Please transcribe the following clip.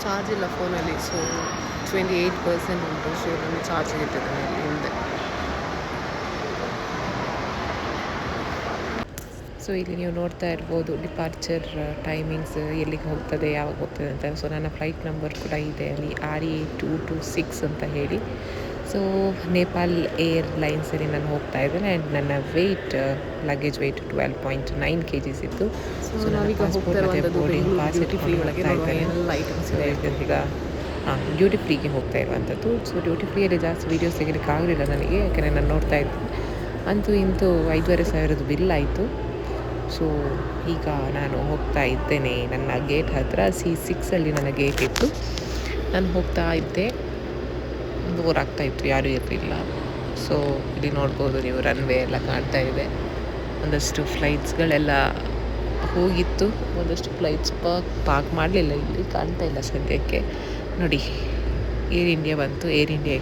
Charge ಇಲ್ಲ ಫೋನಲ್ಲಿ. So 28% ಉಂಟು. ಸೊ ನಾನು ಚಾರ್ಜಿಗೆ ಇಟ್ಟಿದ್ದೇನೆ ಇಲ್ಲಿ ಹಿಂದೆ. ಸೊ ಇಲ್ಲಿ ನೀವು ನೋಡ್ತಾ ಇರ್ಬೋದು ಡಿಪಾರ್ಚರ್ ಟೈಮಿಂಗ್ಸ್, ಎಲ್ಲಿಗೆ ಹೋಗ್ತದೆ, ಯಾವಾಗ ಹೋಗ್ತದೆ ಅಂತ. ಸೊ ನನ್ನ ಫ್ಲೈಟ್ ನಂಬರ್ ಕೂಡ ಇದೆ ಅಲ್ಲಿ, RA226 ಅಂತ ಹೇಳಿ. ಸೊ ನೇಪಾಲ್ ಏರ್ಲೈನ್ಸಲ್ಲಿ ನಾನು ಹೋಗ್ತಾ ಇದ್ದೇನೆ. ಆ್ಯಂಡ್ ನನ್ನ ಲಗೇಜ್ ವೆಯ್ಟ್ 12.9 kgs ಇತ್ತು. ಸೊ ನಾವೀಗ ಹೋಗ್ತಾ ಇರುವಂಥದ್ದು ಡ್ಯೂಟಿ ಫ್ರೀ ಒಳಗೆ. ಎಲ್ಲ ಐಟಮ್ಸ್ ಇದೆ ಈಗ. ಡ್ಯೂಟಿ ಫ್ರೀಗೆ ಹೋಗ್ತಾ ಇರುವಂಥದ್ದು. ಸೊ ಡ್ಯೂಟಿ ಫ್ರೀಯಲ್ಲಿ ಜಾಸ್ತಿ ವೀಡಿಯೋಸ್ ತೆಗಿಲಿಕ್ಕೆ ಆಗಲಿಲ್ಲ ನನಗೆ, ಯಾಕೆಂದರೆ ನಾನು ನೋಡ್ತಾ ಇದ್ದೆ. ಅಂತೂ ಇಂತೂ 5,500 ಬಿಲ್ ಆಯಿತು. ಸೊ ಈಗ ನಾನು ಹೋಗ್ತಾ ಇದ್ದೇನೆ ನನ್ನ ಗೇಟ್ ಹತ್ತಿರ. C6 ನನ್ನ ಗೇಟ್ ಇತ್ತು. ನಾನು ಹೋಗ್ತಾ ಇದ್ದೆ, ಬೋರ್ ಆಗ್ತಾಯಿತ್ತು, ಯಾರೂ ಇರಲಿಲ್ಲ. ಸೊ ಇಲ್ಲಿ ನೋಡ್ಬೋದು ನೀವು, ರನ್ವೇ ಎಲ್ಲ ಕಾಣ್ತಾ ಇದೆ. ಒಂದಷ್ಟು ಫ್ಲೈಟ್ಸ್ಗಳೆಲ್ಲ ಹೋಗಿತ್ತು, ಒಂದಷ್ಟು ಫ್ಲೈಟ್ಸ್ ಪಾರ್ಕ್ ಮಾಡಲಿಲ್ಲ, ಇಲ್ಲಿ ಕಾಣ್ತಾ ಇಲ್ಲ ಸದ್ಯಕ್ಕೆ. ನೋಡಿ, ಏರ್ ಇಂಡಿಯಾ ಬಂತು. Air India